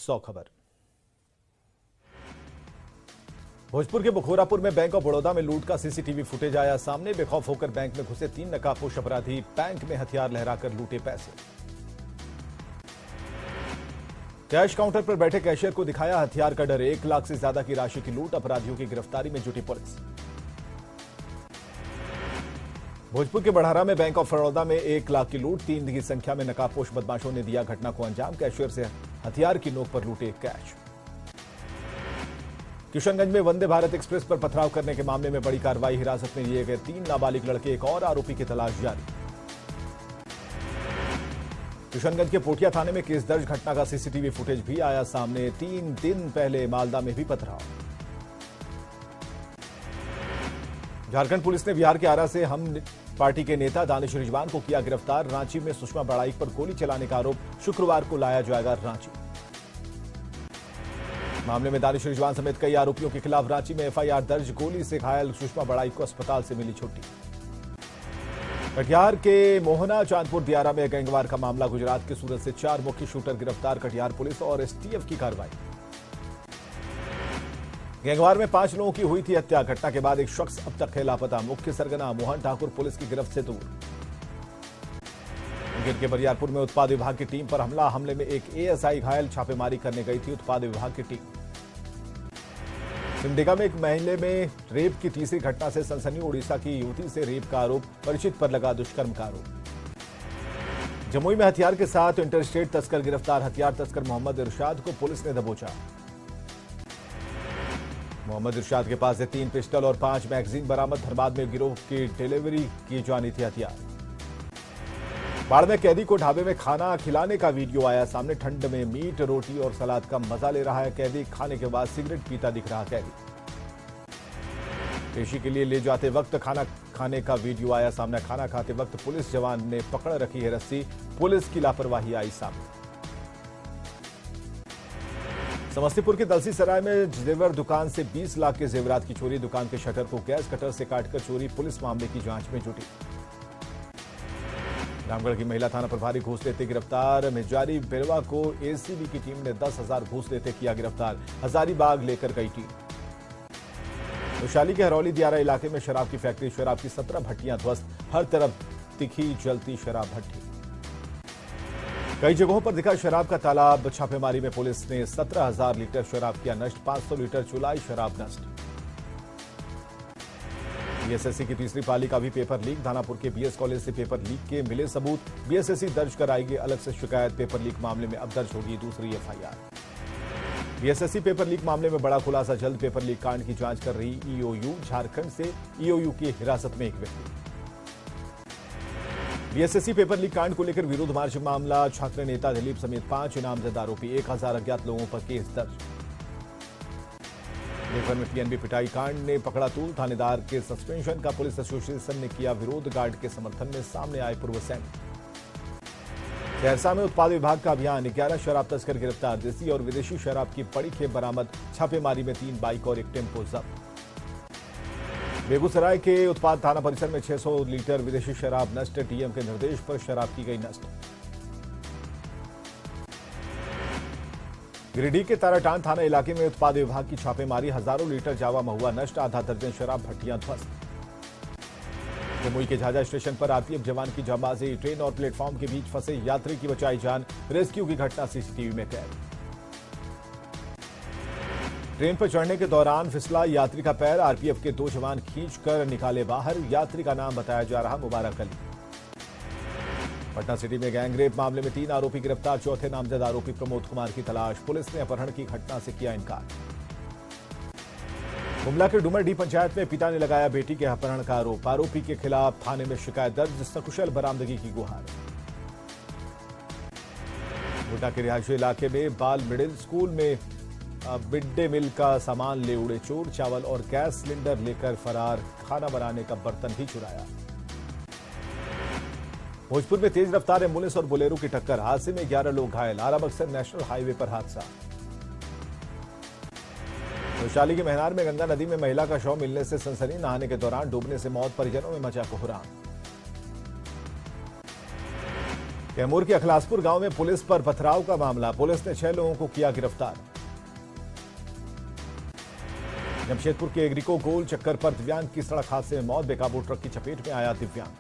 100 खबर। भोजपुर के बखोरापुर में बैंक ऑफ बड़ौदा में लूट का सीसीटीवी फुटेज आया सामने। बेखौफ होकर बैंक में घुसे 3 नकाबपोश अपराधी बैंक में हथियार लहराकर लूटे पैसे। कैश काउंटर पर बैठे कैशियर को दिखाया हथियार का डर। 1 लाख से ज्यादा की राशि की लूट। अपराधियों की गिरफ्तारी में जुटी पुलिस। भोजपुर के बढ़ारा में बैंक ऑफ बड़ौदा में 1 लाख की लूट। 3 की संख्या में नकाबपोश बदमाशों ने दिया घटना को अंजाम। कैशियर से हथियार की नोक पर लूटे कैश। किशनगंज में वंदे भारत एक्सप्रेस पर पथराव करने के मामले में बड़ी कार्रवाई। हिरासत में लिए गए 3 नाबालिग लड़के। एक और आरोपी की तलाश जारी। किशनगंज के पोठिया थाने में केस दर्ज। घटना का सीसीटीवी फुटेज भी आया सामने। 3 दिन पहले मालदा में भी पथराव। झारखंड पुलिस ने बिहार के आरा से हम पार्टी के नेता दानिश रिजवान को किया गिरफ्तार। रांची में सुषमा बड़ाइक पर गोली चलाने का आरोप। शुक्रवार को लाया जाएगा रांची। मामले में दानिश रिजवान समेत कई आरोपियों के खिलाफ रांची में एफआईआर दर्ज। गोली से घायल सुषमा बड़ाइक को अस्पताल से मिली छुट्टी। कटिहार के मोहना चांदपुर दियारा में गैंगवार का मामला। गुजरात के सूरत से 4 मुख्य शूटर गिरफ्तार। कटिहार पुलिस और एसटीएफ की कार्रवाई। गैंगवार में 5 लोगों की हुई थी हत्या। घटना के बाद एक शख्स अब तक है लापता। मुख्य सरगना मोहन ठाकुर पुलिस की गिरफ्त से दूर। मुंगेर के बरियारपुर में उत्पाद विभाग की टीम पर हमला। हमले में एक एएसआई घायल। छापेमारी करने गई थी उत्पाद विभाग की टीम। सिमडेगा में एक महिला में रेप की तीसरी घटना से सनसनी। उड़ीसा की युवती से रेप का आरोप। परिचित पर लगा दुष्कर्म का आरोप। जमुई में हथियार के साथ इंटरस्टेट तस्कर गिरफ्तार। हथियार तस्कर मोहम्मद इरशाद को पुलिस ने दबोचा। मोहम्मद इरशाद के पास से 3 पिस्टल और 5 मैगजीन बरामद। धनबाद में गिरोह की डिलीवरी की जानी थी हथियार। बाढ़ में कैदी को ढाबे में खाना खिलाने का वीडियो आया सामने। ठंड में मीट रोटी और सलाद का मजा ले रहा है कैदी। खाने के बाद सिगरेट पीता दिख रहा कैदी। पेशी के लिए ले जाते वक्त खाना खाने का वीडियो आया सामने। खाना खाते वक्त पुलिस जवान ने पकड़ रखी है रस्सी। पुलिस की लापरवाही आई सामने। समस्तीपुर के दलसीसराय में जेवर दुकान से 20 लाख के जेवरात की चोरी। दुकान के शटर को गैस कटर से काटकर चोरी। पुलिस मामले की जांच में जुटी। रामगढ़ की महिला थाना प्रभारी घूस लेते गिरफ्तार। मिर्जारी बेरवा को एसीबी की टीम ने 10,000 घूस लेते किया गिरफ्तार। हजारीबाग लेकर गई टीम। वैशाली के हरौली दियारा इलाके में शराब की फैक्ट्री। शराब की 17 भट्टियां ध्वस्त। हर तरफ तिखी जलती शराब भट्टी। कई जगहों पर दिखा शराब का तालाब। छापेमारी में पुलिस ने 17,000 लीटर शराब किया नष्ट। 500 लीटर चुलाई शराब नष्ट। बीएसएससी की तीसरी पाली का भी पेपर लीक। दानापुर के बीएस कॉलेज से पेपर लीक के मिले सबूत। बीएसएससी दर्ज कराएगी अलग से शिकायत। पेपर लीक मामले में अब दर्ज होगी दूसरी एफआईआर। बीएसएससी पेपर लीक मामले में बड़ा खुलासा जल्द। पेपर लीक कांड की जांच कर रही ईओयू। झारखंड से ईओयू की हिरासत में एक व्यक्ति। बीएसएससी पेपर लीक कांड को लेकर विरोध मार्च मामला। छात्र नेता दिलीप समेत 5 नामजद आरोपी। 1000 अज्ञात लोगों पर केस दर्ज। देवघर में पीएनबी पिटाई कांड ने पकड़ा तूल। थानेदार के सस्पेंशन का पुलिस एसोसिएशन ने किया विरोध। गार्ड के समर्थन में सामने आए पूर्व सैनिक। सहरसा में उत्पाद विभाग का अभियान। 11 शराब तस्कर गिरफ्तार। देसी और विदेशी शराब की बड़ी खेप बरामद। छापेमारी में 3 बाइक और 1 टेम्पो जब्त। बेगूसराय के उत्पाद थाना परिसर में 600 लीटर विदेशी शराब नष्ट। डीएम के निर्देश पर शराब की गई नष्ट। गिरिडीह के ताराटांड थाना इलाके में उत्पाद विभाग की छापेमारी। हजारों लीटर जावा महुआ नष्ट। आधा दर्जन शराब भट्टियां ध्वस्त। जमुई के झाझा स्टेशन पर आरपीएफ जवान की जांबाजी। ट्रेन और प्लेटफॉर्म के बीच फंसे यात्री की बचाई जान। रेस्क्यू की घटना सीसीटीवी में कैद। ट्रेन पर चढ़ने के दौरान फिसला यात्री का पैर। आरपीएफ के 2 जवान खींचकर निकाले बाहर। यात्री का नाम बताया जा रहा मुबारक अली। पटना सिटी में गैंगरेप मामले में 3 आरोपी गिरफ्तार। चौथे नामजद आरोपी प्रमोद कुमार की तलाश। पुलिस ने अपहरण की घटना से किया इनकार। गुमला के डुमरडीह पंचायत में पिता ने लगाया बेटी के अपहरण का आरोप। आरोपी के खिलाफ थाने में शिकायत दर्ज। सकुशल बरामदगी की गुहार। गोड्डा के रिहायशी इलाके में बाल मिडिल स्कूल में मिड डे मील का सामान ले उड़े चोर। चावल और गैस सिलेंडर लेकर फरार। खाना बनाने का बर्तन भी चुराया। भोजपुर में तेज रफ्तार एम्बुलेंस और बोलेरो की टक्कर। हादसे में 11 लोग घायल। आरा बक्सर नेशनल हाईवे पर हादसा। वैशाली के महनार में गंगा नदी में महिला का शव मिलने से सनसनी। नहाने के दौरान डूबने से मौत। परिजनों में मचा कोहराम। कैमूर के अखलासपुर गांव में पुलिस पर पथराव का मामला, पुलिस ने 6 लोगों को किया गिरफ्तार। जमशेदपुर के एग्रीको गोल चक्कर पर दिव्यांग की सड़क हादसे में मौत, बेकाबू ट्रक की चपेट में आया दिव्यांग।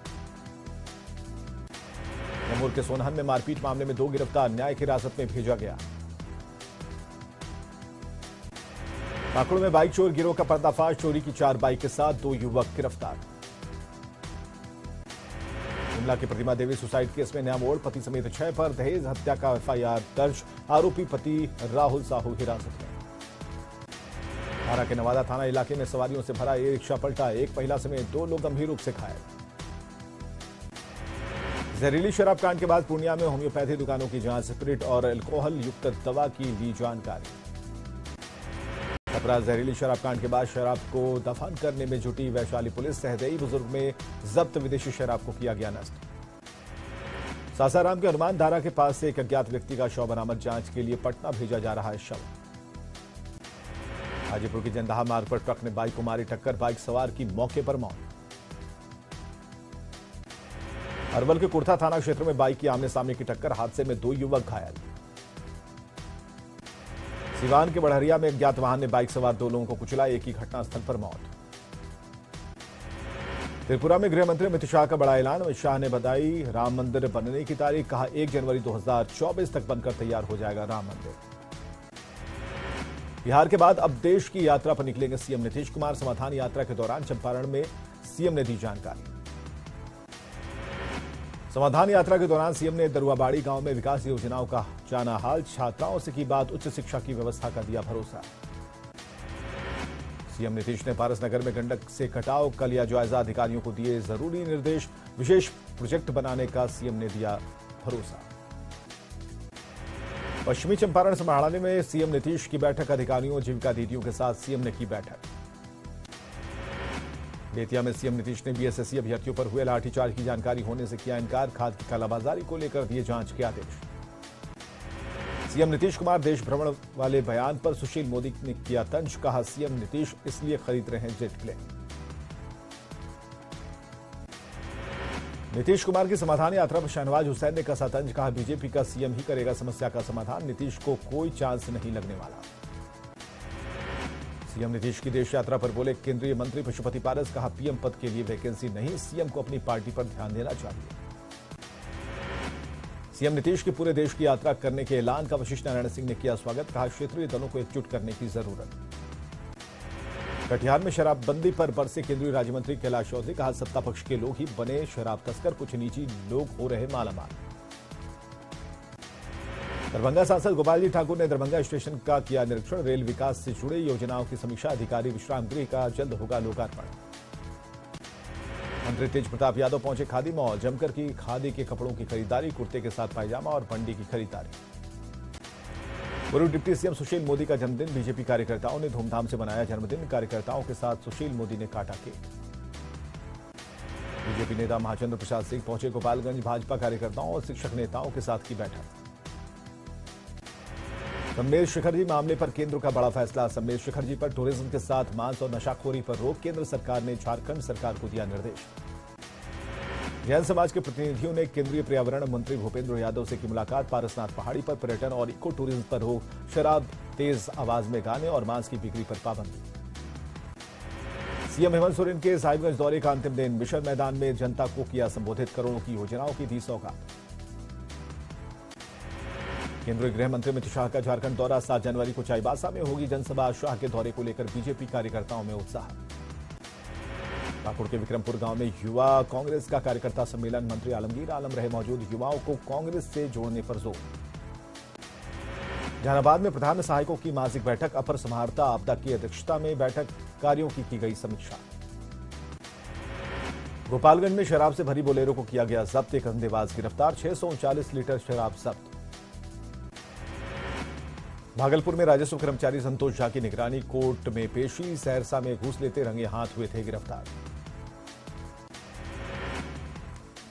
कैमूर के सोनहन में मारपीट मामले में 2 गिरफ्तार, न्यायिक हिरासत में भेजा गया। पाकुड़ में बाइक चोर गिरोह का पर्दाफाश, चोरी की 4 बाइक के साथ 2 युवक गिरफ्तार। शिमला की प्रतिमा देवी सुसाइड केस में नया मोड़, पति समेत 6 पर दहेज हत्या का एफआईआर दर्ज, आरोपी पति राहुल साहू हिरासत में। आरा के नवादा थाना इलाके में सवारियों से भरा ई-रिक्शा पलटा, एक महिला समेत 2 लोग गंभीर रूप से घायल। जहरीली शराब कांड के बाद पूर्णिया में होम्योपैथी दुकानों की जांच, स्पिरिट और अल्कोहल युक्त दवा की ली जानकारी। अपराध जहरीली शराब कांड के बाद शराब को दफन करने में जुटी वैशाली पुलिस, सहदेई बुजुर्ग में जब्त विदेशी शराब को किया गया नष्ट। सासाराम के हनुमान धारा के पास से एक अज्ञात व्यक्ति का शव बरामद, जांच के लिए पटना भेजा जा रहा है शव। हाजीपुर के जंदाहा मार्ग पर ट्रक ने बाइक को मारी टक्कर, बाइक सवार की मौके पर मौत। अरवल के कुर्था थाना क्षेत्र में बाइक की आमने सामने की टक्कर, हादसे में 2 युवक घायल। सिवान के बढ़हरिया में अज्ञात वाहन ने बाइक सवार 2 लोगों को कुचला, एक ही घटनास्थल पर मौत। त्रिपुरा में गृह मंत्री अमित शाह का बड़ा ऐलान, अमित शाह ने बताई राम मंदिर बनने की तारीख, कहा 1 जनवरी 2024 तक बनकर तैयार हो जाएगा राम मंदिर। बिहार के बाद अब देश की यात्रा पर निकलेंगे सीएम नीतीश कुमार, समाधान यात्रा के दौरान चंपारण में सीएम ने दी जानकारी। समाधान यात्रा के दौरान सीएम ने दरुआबाड़ी गांव में विकास योजनाओं का जाना हाल, छात्राओं से की बात, उच्च शिक्षा की व्यवस्था का दिया भरोसा। सीएम नीतीश ने पारसनगर में गंडक से कटाव का लिया जायजा, अधिकारियों को दिए जरूरी निर्देश, विशेष प्रोजेक्ट बनाने का सीएम ने दिया भरोसा। पश्चिमी चंपारण समाहरणालय में सीएम नीतीश की बैठक, अधिकारियों जीविका दीदियों के साथ सीएम ने की बैठक। बेतिया में सीएम नीतीश ने बीएसएससी अभ्यर्थियों पर हुए लाठीचार्ज की जानकारी होने से किया इनकार, खाद की कालाबाजारी को लेकर दिए जांच के आदेश। सीएम नीतीश कुमार देश भ्रमण वाले बयान पर सुशील मोदी ने किया तंज, कहा सीएम नीतीश इसलिए खरीद रहे हैं जेट प्लेन। नीतीश कुमार की समाधान यात्रा पर शहनवाज हुसैन ने कसा तंज, कहा बीजेपी का सीएम ही करेगा समस्या का समाधान, नीतीश को कोई चांस नहीं लगने वाला। सीएम नीतीश की देश यात्रा पर बोले केंद्रीय मंत्री पशुपति पारस, कहा पीएम पद के लिए वैकेंसी नहीं, सीएम को अपनी पार्टी पर ध्यान देना चाहिए। सीएम नीतीश की पूरे देश की यात्रा करने के ऐलान का वशिष्ठ नारायण सिंह ने किया स्वागत, कहा क्षेत्रीय दलों को एकजुट करने की जरूरत। कटिहार में शराबबंदी पर बरसे केंद्रीय राज्य मंत्री कैलाश चौधरी, कहा सत्ता पक्ष के लोग ही बने शराब तस्कर, कुछ निजी लोग हो रहे मालामाल। दरभंगा सांसद गोपाल जी ठाकुर ने दरभंगा स्टेशन का किया निरीक्षण, रेल विकास से जुड़े योजनाओं की समीक्षा, अधिकारी विश्राम गृह का जल्द होगा लोकार्पण। मंत्री तेज प्रताप यादव पहुंचे खादी मॉल, जमकर की खादी के कपड़ों की खरीदारी, कुर्ते के साथ पायजामा और बंडी की खरीदारी। पूर्व डिप्टी सीएम सुशील मोदी का जन्मदिन, बीजेपी कार्यकर्ताओं ने धूमधाम से मनाया जन्मदिन, कार्यकर्ताओं के साथ सुशील मोदी ने काटा केक। बीजेपी नेता महाचंद्र प्रसाद सिंह पहुंचे गोपालगंज, भाजपा कार्यकर्ताओं और शिक्षक नेताओं के साथ की बैठक। सम्मेश शेखर जी मामले पर केंद्र का बड़ा फैसला, सम्मेश शेखर जी पर टूरिज्म के साथ मांस और नशाखोरी पर रोक, केंद्र सरकार ने झारखंड सरकार को दिया निर्देश। जैन समाज के प्रतिनिधियों ने केंद्रीय पर्यावरण मंत्री भूपेंद्र यादव से की मुलाकात, पारसनाथ पहाड़ी पर पर्यटन और इको टूरिज्म पर रोक, शराब, तेज आवाज में गाने और मांस की बिक्री पर पाबंदी। सीएम हेमंत सोरेन के साहिबगंज दौरे का अंतिम दिन, मिशन मैदान में जनता को किया संबोधित, करोड़ों की योजनाओं की दी सौगात। केंद्रीय गृह मंत्री अमित शाह का झारखंड दौरा, 7 जनवरी को चाईबासा में होगी जनसभा, शाह के दौरे को लेकर बीजेपी कार्यकर्ताओं में उत्साह। पाकुड़ के विक्रमपुर गांव में युवा कांग्रेस का कार्यकर्ता सम्मेलन, मंत्री आलमगीर आलम रहे मौजूद, युवाओं को कांग्रेस से जोड़ने पर जोर। जहानाबाद में प्रधान सहायकों की मासिक बैठक, अपर समाहर्ता आपदा की अध्यक्षता में बैठक, कार्यों की गई समीक्षा। गोपालगंज में शराब से भरी बोलेरो को किया गया जब्त, एक अंधेबाज गिरफ्तार, 639 लीटर शराब जब्त। भागलपुर में राजस्व कर्मचारी संतोष झा की निगरानी कोर्ट में पेशी, सहरसा में घूस लेते रंगे हाथ हुए थे गिरफ्तार।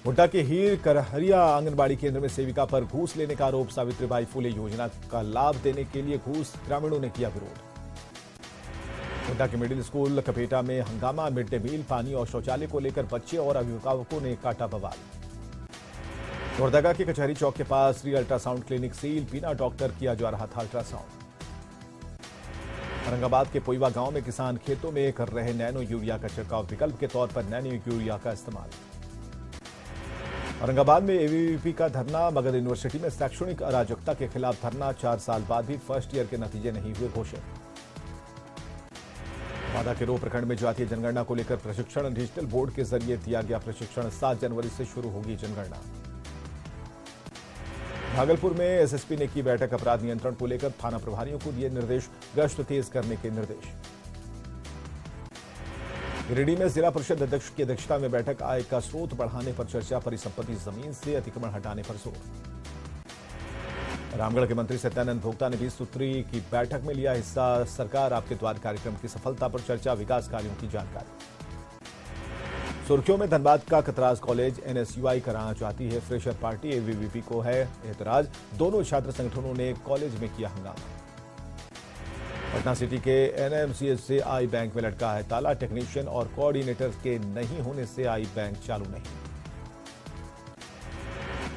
गोड्डा के हीर करहरिया आंगनबाड़ी केंद्र में सेविका पर घूस लेने का आरोप, सावित्रीबाई फुले योजना का लाभ देने के लिए घूस, ग्रामीणों ने किया विरोध। गोड्डा के मिडिल स्कूल कपेटा में हंगामा, मिड डे मील, पानी और शौचालय को लेकर बच्चे और अभिभावकों ने काटा बवाल। लोहरदगा के कचहरी चौक के पास फ्री अल्ट्रासाउंड क्लिनिक सील, बिना डॉक्टर किया जा रहा था अल्ट्रासाउंड। औरंगाबाद के पोईवा गांव में किसान खेतों में कर रहे नैनो यूरिया का छिड़काव, विकल्प के तौर पर नैनो यूरिया का इस्तेमाल। औरंगाबाद में एबीवीपी का धरना, मगध यूनिवर्सिटी में शैक्षणिक अराजकता के खिलाफ धरना, 4 साल बाद भी फर्स्ट ईयर के नतीजे नहीं हुए घोषित। बादा के रो प्रखंड में जातीय जनगणना को लेकर प्रशिक्षण, डिजिटल बोर्ड के जरिए दिया गया प्रशिक्षण, 7 जनवरी से शुरू होगी जनगणना। भागलपुर में एसएसपी ने की बैठक, अपराध नियंत्रण को लेकर थाना प्रभारियों को दिए निर्देश, गश्त तेज करने के निर्देश। गिरिडीह में जिला परिषद अध्यक्ष की अध्यक्षता में बैठक, आय का स्रोत बढ़ाने पर चर्चा, परिसंपत्ति जमीन से अतिक्रमण हटाने पर जोर। रामगढ़ के मंत्री सत्यानंद भोक्ता ने 20 सूत्री की बैठक में लिया हिस्सा, सरकार आपके द्वार कार्यक्रम की सफलता पर चर्चा, विकास कार्यों की जानकारी। सुर्खियों में धनबाद का कतराज कॉलेज एनएसयूआई कराना चाहती है फ्रेशर पार्टी, एबीवीपी को है एतराज, दोनों छात्र संगठनों ने कॉलेज में किया हंगामा। पटना सिटी के एनएमसीएच से आई बैंक में लटका है ताला, टेक्नीशियन और कोऑर्डिनेटर के नहीं होने से आई बैंक चालू नहीं।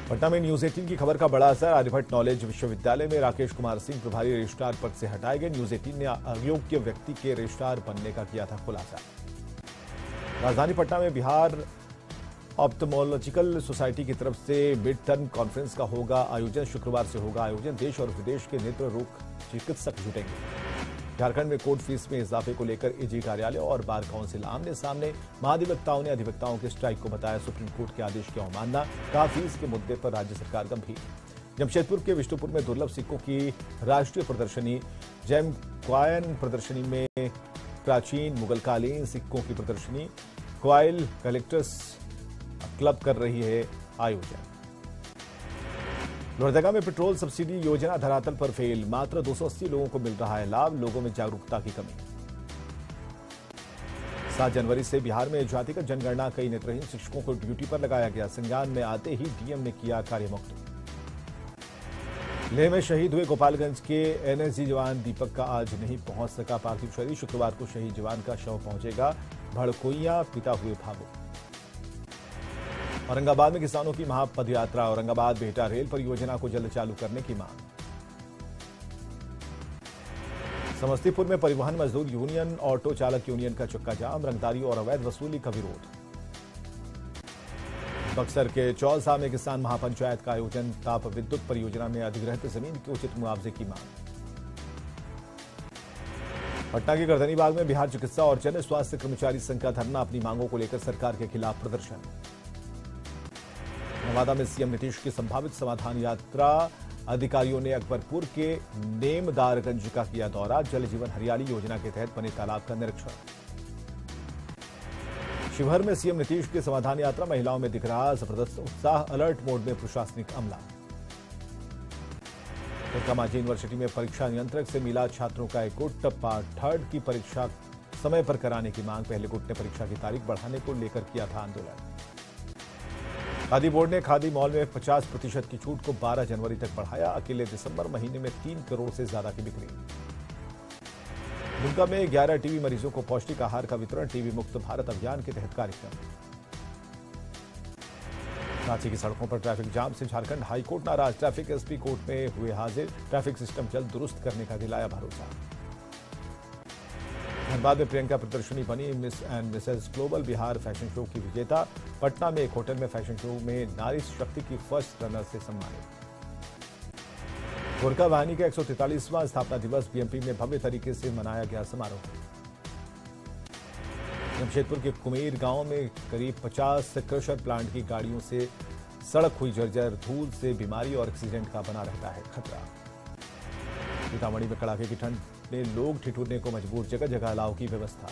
पटना में न्यूज 18 की खबर का बड़ा असर, आर्यभट्ट नॉलेज विश्वविद्यालय में राकेश कुमार सिंह प्रभारी रजिस्ट्रार पद से हटाए गए, न्यूज 18 ने अयोग्य व्यक्ति के रजिस्ट्रार बनने का किया था खुलासा। राजधानी पटना में बिहार ऑप्थेमोलॉजिकल सोसाइटी की तरफ से मिड टर्म कॉन्फ्रेंस का होगा आयोजन, शुक्रवार से होगा आयोजन, देश और विदेश के नेत्र रोग चिकित्सक जुटेंगे। झारखंड में कोर्ट फीस में इजाफे को लेकर एजी कार्यालय और बार काउंसिल आमने सामने, महाधिवक्ताओं ने अधिवक्ताओं के स्ट्राइक को बताया सुप्रीम कोर्ट के आदेश की अवमानना, कहा फीस के मुद्दे पर राज्य सरकार गंभीर। जमशेदपुर के विष्णुपुर में दुर्लभ सिक्कों की राष्ट्रीय प्रदर्शनी, जैम क्वायन प्रदर्शनी में प्राचीन मुगलकालीन सिक्कों की प्रदर्शनी, क्वाइल कलेक्टर्स क्लब कर रही है आयोजन। लोहरदगा में पेट्रोल सब्सिडी योजना धरातल पर फेल, मात्र 280 लोगों को मिल रहा है लाभ, लोगों में जागरूकता की कमी। 7 जनवरी से बिहार में जातिगत जनगणना, कई नेत्रहीन शिक्षकों को ड्यूटी पर लगाया गया, संज्ञान में आते ही डीएम ने किया कार्यमुक्त। लेह में शहीद हुए गोपालगंज के एनएसजी जवान दीपक का आज नहीं पहुंच सका पार्थिव शरीर, शुक्रवार को शहीद जवान का शव पहुंचेगा भड़कोइया, पिता हुए भावुक। औरंगाबाद में किसानों की महापदयात्रा, औरंगाबाद बिहटा रेल परियोजना को जल्द चालू करने की मांग। समस्तीपुर में परिवहन मजदूर यूनियन, ऑटो चालक यूनियन का चक्का जाम, रंगदारी और अवैध वसूली का विरोध। बक्सर के चौसा में किसान महापंचायत का आयोजन, ताप विद्युत परियोजना में अधिग्रहित जमीन के उचित मुआवजे की मांग। पटना के गर्दनीबाग में बिहार चिकित्सा और जन स्वास्थ्य कर्मचारी संघ का धरना, अपनी मांगों को लेकर सरकार के खिलाफ प्रदर्शन। नवादा में सीएम नीतीश की संभावित समाधान यात्रा, अधिकारियों ने अकबरपुर के नेमदारगंज का किया दौरा, जल जीवन हरियाली योजना के तहत बने तालाब का निरीक्षण। शिवहर में सीएम नीतीश की समाधान यात्रा, महिलाओं में दिख रहा जबरदस्त उत्साह, अलर्ट मोड में प्रशासनिक अमला। तिलका-मांझी यूनिवर्सिटी में परीक्षा नियंत्रक से मिला छात्रों का एक गुट, पार्ट 3 की परीक्षा समय पर कराने की मांग, पहले गुट ने परीक्षा की तारीख बढ़ाने को लेकर किया था आंदोलन। खादी बोर्ड ने खादी मॉल में 50% की छूट को 12 जनवरी तक बढ़ाया, अकेले दिसंबर महीने में 3 करोड़ से ज्यादा की बिक्री। दुमका में 11 टीबी मरीजों को पौष्टिक आहार का वितरण, टीबी मुक्त भारत अभियान के तहत कार्यक्रम। रांची की सड़कों पर ट्रैफिक जाम से झारखंड हाईकोर्ट नाराज, ट्रैफिक एसपी कोर्ट में हुए हाजिर, ट्रैफिक सिस्टम जल्द दुरुस्त करने का दिलाया भरोसा। धनबाद में प्रियंका प्रदर्शनी बनी miss and Mrs global Bihar fashion show की विजेता, पटना में एक होटल में फैशन शो में नारी शक्ति की फर्स्ट रनर से सम्मानित। गोरखा वाहिनी का 143वां स्थापना दिवस, बीएमपी में भव्य तरीके से मनाया गया समारोह। जमशेदपुर के कुमेर गांव में करीब 50 क्रशर प्लांट की गाड़ियों से सड़क हुई जर्जर, धूल से बीमारी और एक्सीडेंट का बना रहता है खतरा। सीतामढ़ी में कड़ाके की ठंड ने लोग ठिठुरने को मजबूर, जगह जगह अलाव की व्यवस्था।